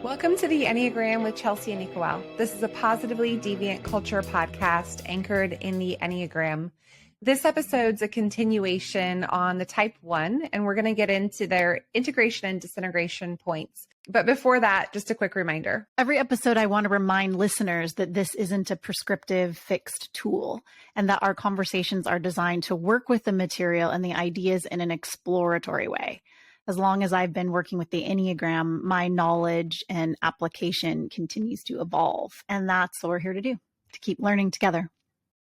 Welcome to the Enneagram with Chelsea and Nicole. This is a positively deviant culture podcast anchored in the Enneagram. This episode's a continuation on the type 1, and we're going to get into their integration and disintegration points. But before that, just a quick reminder. Every episode, I want to remind listeners that this isn't a prescriptive fixed tool and that our conversations are designed to work with the material and the ideas in an exploratory way. As long as I've been working with the Enneagram, my knowledge and application continues to evolve. And that's what we're here to do, to keep learning together.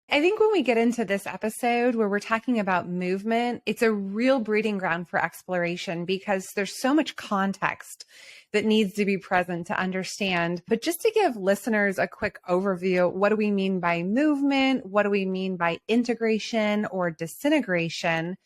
I think when we get into this episode where we're talking about movement, it's a real breeding ground for exploration because there's so much context that needs to be present to understand. But just to give listeners a quick overview, what do we mean by movement? What do we mean by integration or disintegration?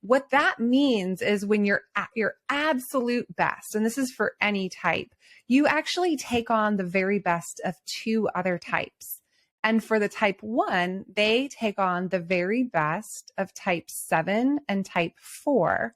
What that means is when you're at your absolute best, and this is for any type, you actually take on the very best of two other types. And for the type 1, they take on the very best of type 7 and type 4.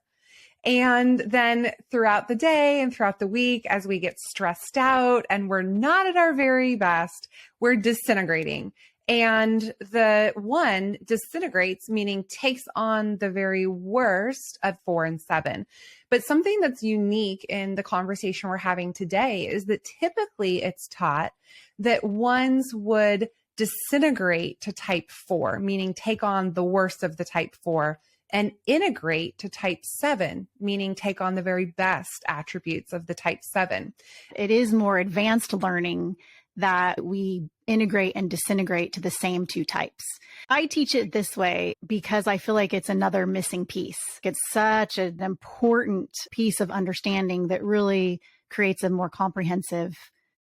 And then throughout the day and throughout the week, as we get stressed out and we're not at our very best, we're disintegrating. And the 1 disintegrates, meaning takes on the very worst of 4 and 7. But something that's unique in the conversation we're having today is that typically it's taught that 1s would disintegrate to type 4, meaning take on the worst of the type 4, and integrate to type 7, meaning take on the very best attributes of the type 7. It is more advanced learning that we integrate and disintegrate to the same two types. I teach it this way because I feel like it's another missing piece. It's such an important piece of understanding that really creates a more comprehensive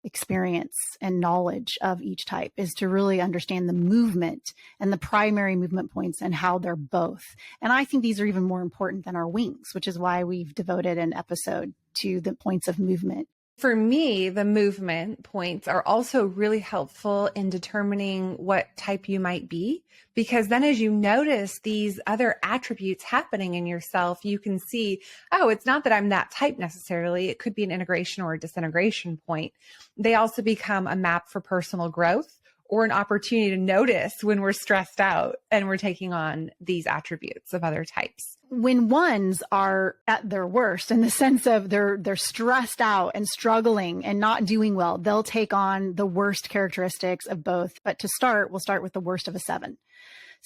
experience and knowledge of each type, is to really understand the movement and the primary movement points and how they're both. And I think these are even more important than our wings, which is why we've devoted an episode to the points of movement. For me, the movement points are also really helpful in determining what type you might be, because then as you notice these other attributes happening in yourself, you can see, oh, it's not that I'm that type necessarily. It could be an integration or a disintegration point. They also become a map for personal growth or an opportunity to notice when we're stressed out and we're taking on these attributes of other types. When 1s are at their worst, in the sense of they're stressed out and struggling and not doing well, they'll take on the worst characteristics of both. But to start, we'll start with the worst of a 7.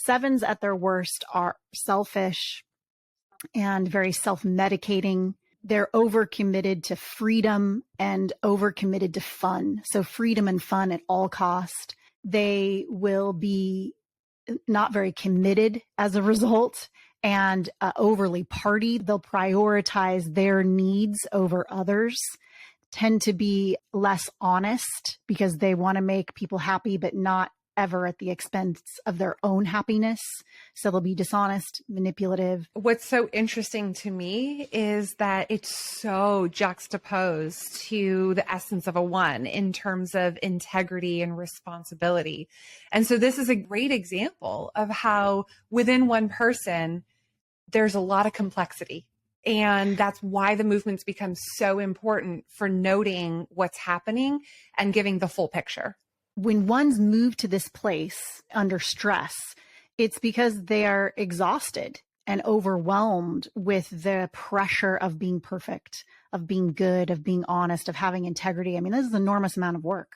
7s at their worst are selfish and very self-medicating. They're overcommitted to freedom and overcommitted to fun. So freedom and fun at all cost. They will be not very committed as a result and overly party. They'll prioritize their needs over others, tend to be less honest because they want to make people happy, but not ever at the expense of their own happiness. So they'll be dishonest, manipulative. What's so interesting to me is that it's so juxtaposed to the essence of a 1 in terms of integrity and responsibility. And so this is a great example of how within one person, there's a lot of complexity. And that's why the movements become so important for noting what's happening and giving the full picture. When 1s move to this place under stress, it's because they are exhausted and overwhelmed with the pressure of being perfect, of being good, of being honest, of having integrity. I mean, this is an enormous amount of work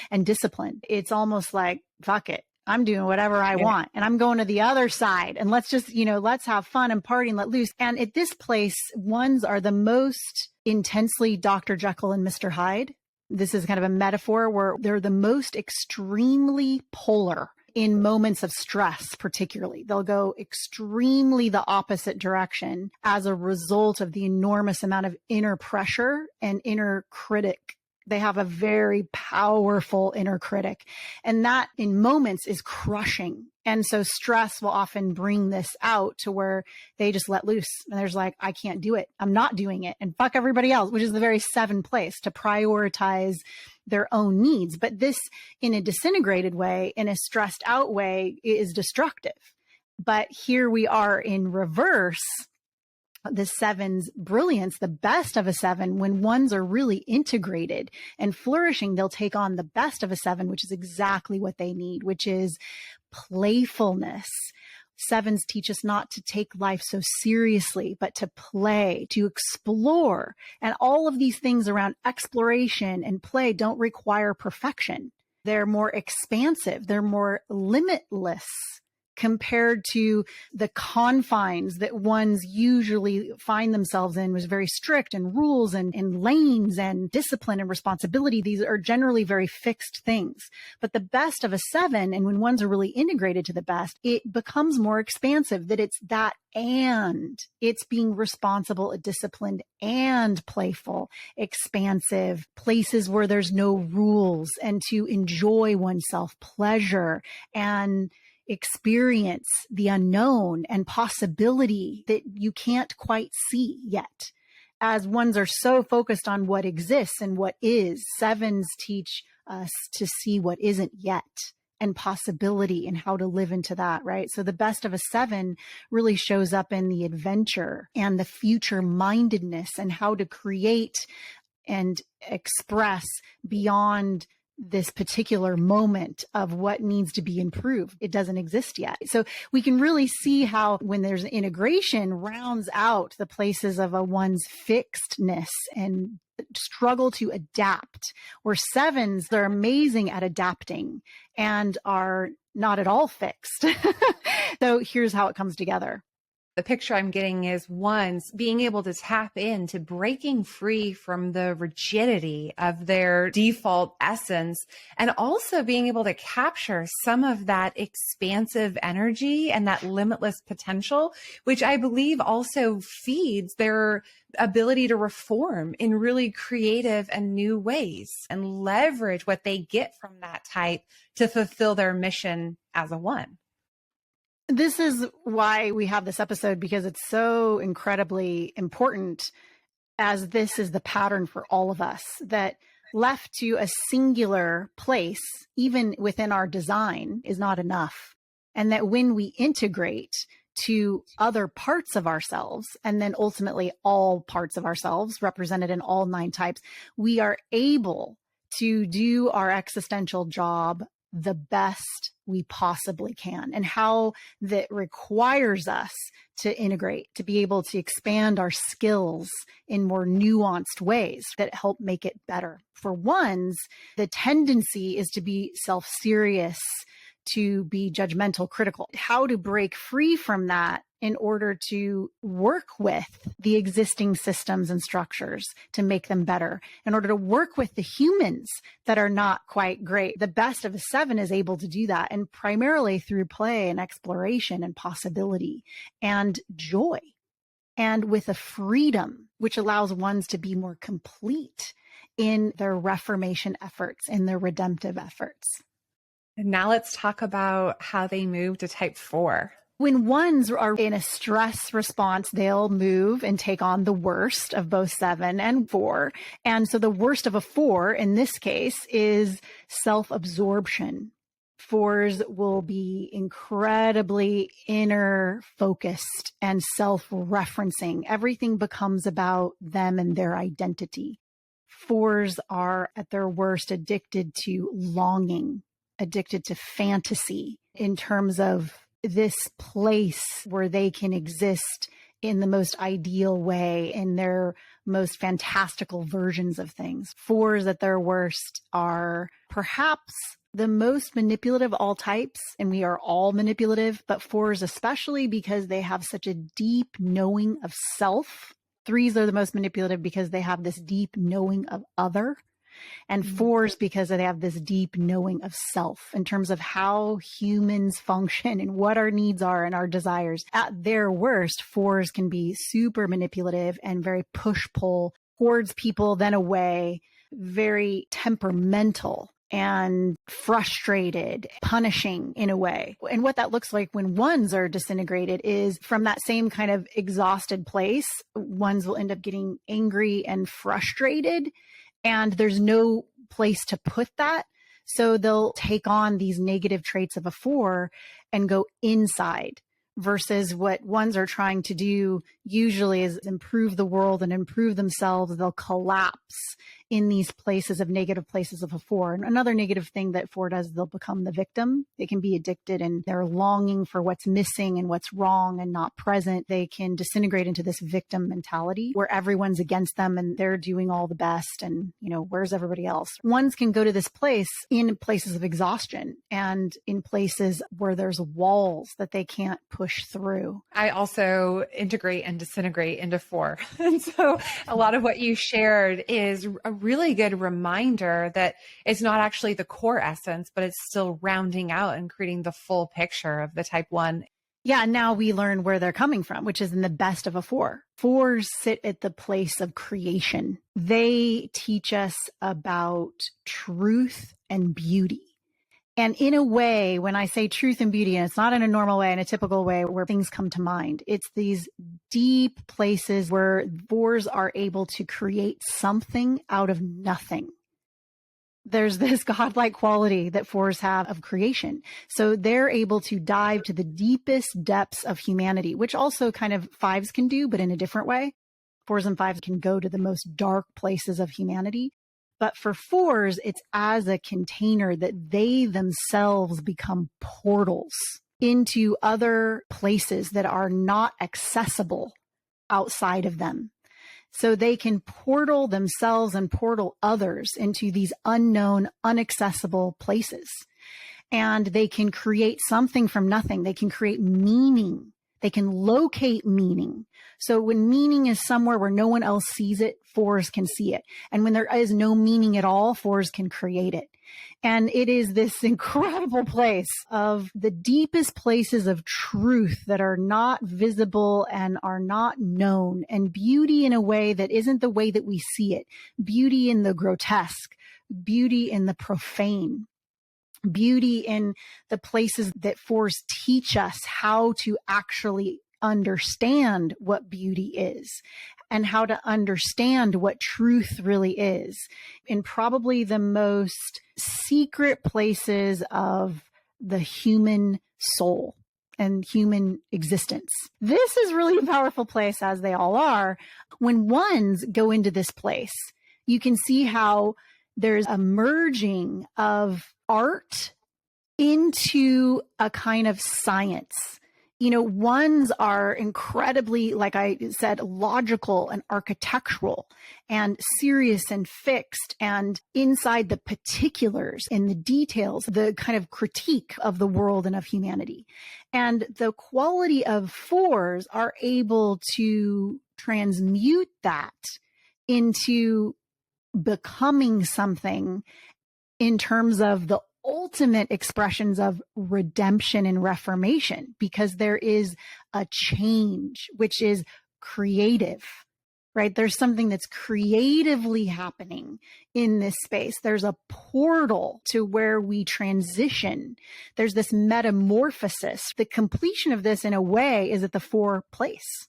and discipline. It's almost like, fuck it. I'm doing whatever I want and I'm going to the other side and let's just, let's have fun and party and let loose. And at this place, 1s are the most intensely Dr. Jekyll and Mr. Hyde. This is kind of a metaphor where they're the most extremely polar in moments of stress, particularly. They'll go extremely the opposite direction as a result of the enormous amount of inner pressure and inner critic. They have a very powerful inner critic, and that in moments is crushing. And so stress will often bring this out to where they just let loose. And there's like, I can't do it. I'm not doing it. And fuck everybody else, which is the very 7 place, to prioritize their own needs. But this, in a disintegrated way, in a stressed out way, is destructive. But here we are in reverse. the seven's brilliance, the best of a seven, when ones are really integrated and flourishing, they'll take on the best of a seven, which is exactly what they need, which is playfulness. Sevens teach us not to take life so seriously, but to play, to explore. And all of these things around exploration and play don't require perfection. They're more expansive. They're more limitless compared to the confines that ones usually find themselves in, was very strict, and rules and lanes and discipline and responsibility. These are generally very fixed things. But the best of a seven, and when ones are really integrated to the best, it becomes more expansive, that it's that, and it's being responsible, disciplined, and playful, expansive, places where there's no rules, and to enjoy oneself, pleasure, and experience the unknown and possibility that you can't quite see yet. As ones are so focused on what exists and what is, sevens teach us to see what isn't yet, and possibility, and how to live into that, right? So the best of a seven really shows up in the adventure and the future mindedness, and how to create and express beyond this particular moment of what needs to be improved. It doesn't exist yet. So we can really see how, when there's an integration, rounds out the places of a one's fixedness and struggle to adapt, where sevens, they're amazing at adapting and are not at all fixed. So here's how it comes together. The picture I'm getting is ones being able to tap into breaking free from the rigidity of their default essence, and also being able to capture some of that expansive energy and that limitless potential, which I believe also feeds their ability to reform in really creative and new ways, and leverage what they get from that type to fulfill their mission as a one. This is why we have this episode, because it's so incredibly important, as this is the pattern for all of us, that left to a singular place, even within our design, is not enough. And that when we integrate to other parts of ourselves, and then ultimately all parts of ourselves represented in all 9 types, we are able to do our existential job the best we possibly can, and how that requires us to integrate, to be able to expand our skills in more nuanced ways that help make it better. For ones, the tendency is to be self-serious, to be judgmental, critical. How to break free from that in order to work with the existing systems and structures to make them better, in order to work with the humans that are not quite great. The best of a seven is able to do that, and primarily through play and exploration and possibility and joy, and with a freedom which allows ones to be more complete in their reformation efforts, in their redemptive efforts. And now let's talk about how they move to type 4. When ones are in a stress response, they'll move and take on the worst of both 7 and 4. And so the worst of a 4 in this case is self-absorption. 4s will be incredibly inner focused and self-referencing. Everything becomes about them and their identity. 4s are at their worst addicted to longing, addicted to fantasy, in terms of this place where they can exist in the most ideal way, in their most fantastical versions of things. 4s at their worst are perhaps the most manipulative of all types, and we are all manipulative, but 4s especially, because they have such a deep knowing of self. 3s are the most manipulative because they have this deep knowing of other. And 4s because they have this deep knowing of self in terms of how humans function and what our needs are and our desires. At their worst, 4s can be super manipulative and very push-pull towards people, then away, very temperamental and frustrated, punishing in a way. And what that looks like when 1s are disintegrated is from that same kind of exhausted place, 1s will end up getting angry and frustrated, and there's no place to put that. So they'll take on these negative traits of a 4 and go inside, versus what ones are trying to do usually is improve the world and improve themselves. They'll collapse in these places of negative places of a four. And another negative thing that four does, they'll become the victim. They can be addicted and they're longing for what's missing and what's wrong and not present. They can disintegrate into this victim mentality where everyone's against them and they're doing all the best. And, where's everybody else? Ones can go to this place in places of exhaustion and in places where there's walls that they can't push through. I also integrate and disintegrate into four. And so a lot of what you shared is a really good reminder that it's not actually the core essence, but it's still rounding out and creating the full picture of the type one. Yeah, now we learn where they're coming from, which is in the best of a four. Fours sit at the place of creation. They teach us about truth and beauty. And in a way, when I say truth and beauty, and it's not in a normal way, in a typical way where things come to mind, it's these deep places where fours are able to create something out of nothing. There's this godlike quality that fours have of creation. So they're able to dive to the deepest depths of humanity, which also kind of fives can do, but in a different way. Fours and fives can go to the most dark places of humanity. But for fours, it's as a container that they themselves become portals into other places that are not accessible outside of them. So they can portal themselves and portal others into these unknown, inaccessible places. And they can create something from nothing. They can create meaning. They can locate meaning. So when meaning is somewhere where no one else sees it, fours can see it. And when there is no meaning at all, fours can create it. And it is this incredible place of the deepest places of truth that are not visible and are not known, and beauty in a way that isn't the way that we see it. Beauty in the grotesque, beauty in the profane. Beauty in the places that fours teach us how to actually understand what beauty is and how to understand what truth really is in probably the most secret places of the human soul and human existence. This is really a powerful place, as they all are. When ones go into this place, you can see how there's a merging of art into a kind of science. Ones are incredibly, like I said, logical and architectural and serious and fixed and inside the particulars and the details, the kind of critique of the world and of humanity. And the quality of fours are able to transmute that into becoming something in terms of the ultimate expressions of redemption and reformation, because there is a change, which is creative, right? There's something that's creatively happening in this space. There's a portal to where we transition. There's this metamorphosis. The completion of this in a way is at the four place,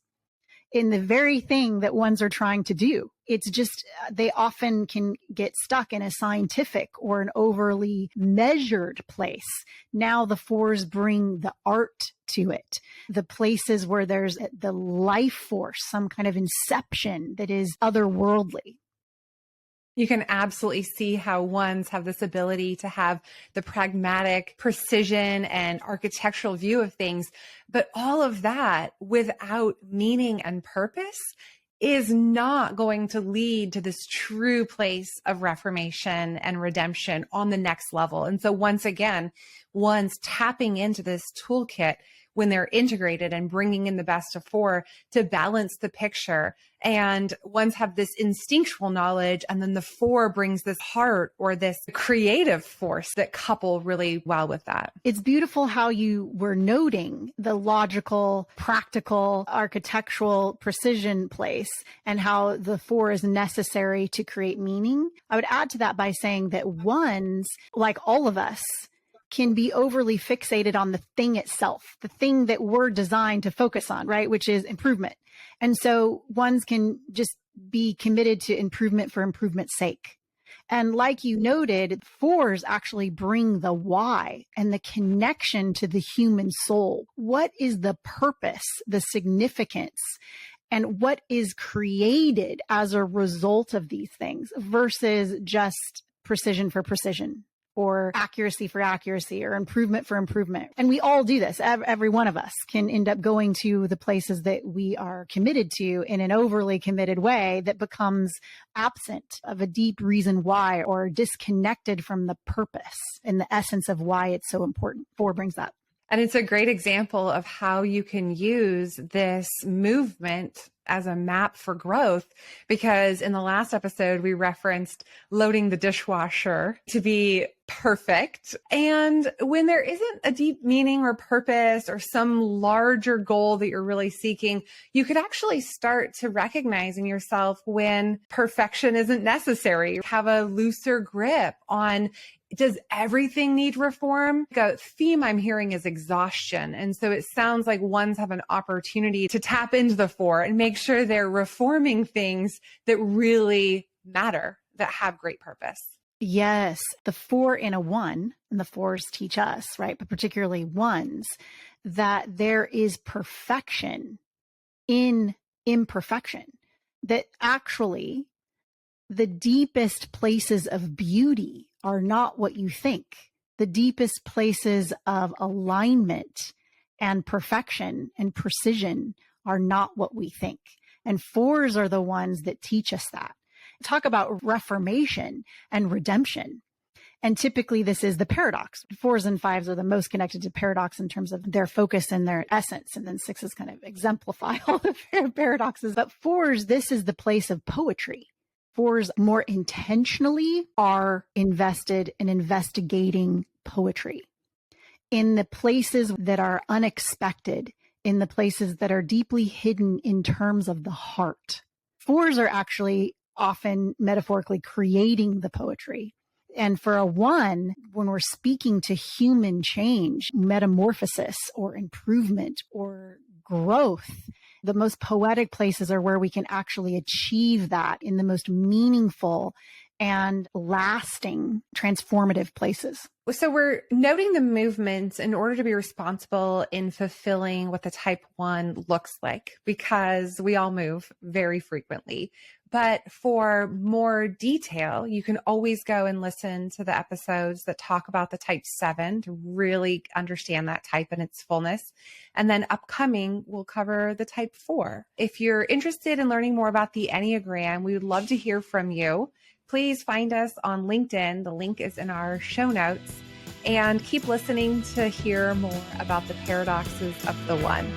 in the very thing that ones are trying to do. It's just, they often can get stuck in a scientific or an overly measured place. Now the fours bring the art to it, the places where there's the life force, some kind of inception that is otherworldly. You can absolutely see how ones have this ability to have the pragmatic precision and architectural view of things, but all of that without meaning and purpose is not going to lead to this true place of reformation and redemption on the next level. And so once again, ones tapping into this toolkit when they're integrated and bringing in the best of four to balance the picture. And ones have this instinctual knowledge, and then the four brings this heart or this creative force that couple really well with that. It's beautiful how you were noting the logical, practical, architectural precision place and how the four is necessary to create meaning. I would add to that by saying that ones, like all of us, can be overly fixated on the thing itself, the thing that we're designed to focus on, right? Which is improvement. And so ones can just be committed to improvement for improvement's sake. And like you noted, fours actually bring the why and the connection to the human soul. What is the purpose, the significance, and what is created as a result of these things versus just precision for precision or accuracy for accuracy or improvement for improvement. And we all do this. Every one of us can end up going to the places that we are committed to in an overly committed way that becomes absent of a deep reason why, or disconnected from the purpose and the essence of why it's so important. Four brings that. And it's a great example of how you can use this movement as a map for growth, because in the last episode, we referenced loading the dishwasher to be perfect. And when there isn't a deep meaning or purpose or some larger goal that you're really seeking, you could actually start to recognize in yourself when perfection isn't necessary. Have a looser grip on, does everything need reform? A theme I'm hearing is exhaustion. And so it sounds like ones have an opportunity to tap into the four and make sure they're reforming things that really matter, that have great purpose. Yes, the four in a one, and the fours teach us, right? But particularly ones, that there is perfection in imperfection, that actually the deepest places of beauty are not what you think. The deepest places of alignment and perfection and precision are not what we think. And fours are the ones that teach us that. Talk about reformation and redemption. And typically this is the paradox. Fours and fives are the most connected to paradox in terms of their focus and their essence. And then sixes kind of exemplify all the paradoxes. But fours, this is the place of poetry. Fours more intentionally are invested in investigating poetry in the places that are unexpected, in the places that are deeply hidden in terms of the heart. Fours are actually often metaphorically creating the poetry. And for a one, when we're speaking to human change, metamorphosis or improvement or growth, the most poetic places are where we can actually achieve that in the most meaningful and lasting, transformative places. So we're noting the movements in order to be responsible in fulfilling what the type one looks like, because we all move very frequently. But for more detail, you can always go and listen to the episodes that talk about the type 7 to really understand that type in its fullness. And then upcoming, we'll cover the type 4. If you're interested in learning more about the Enneagram, we would love to hear from you. Please find us on LinkedIn. The link is in our show notes. And keep listening to hear more about the paradoxes of the one.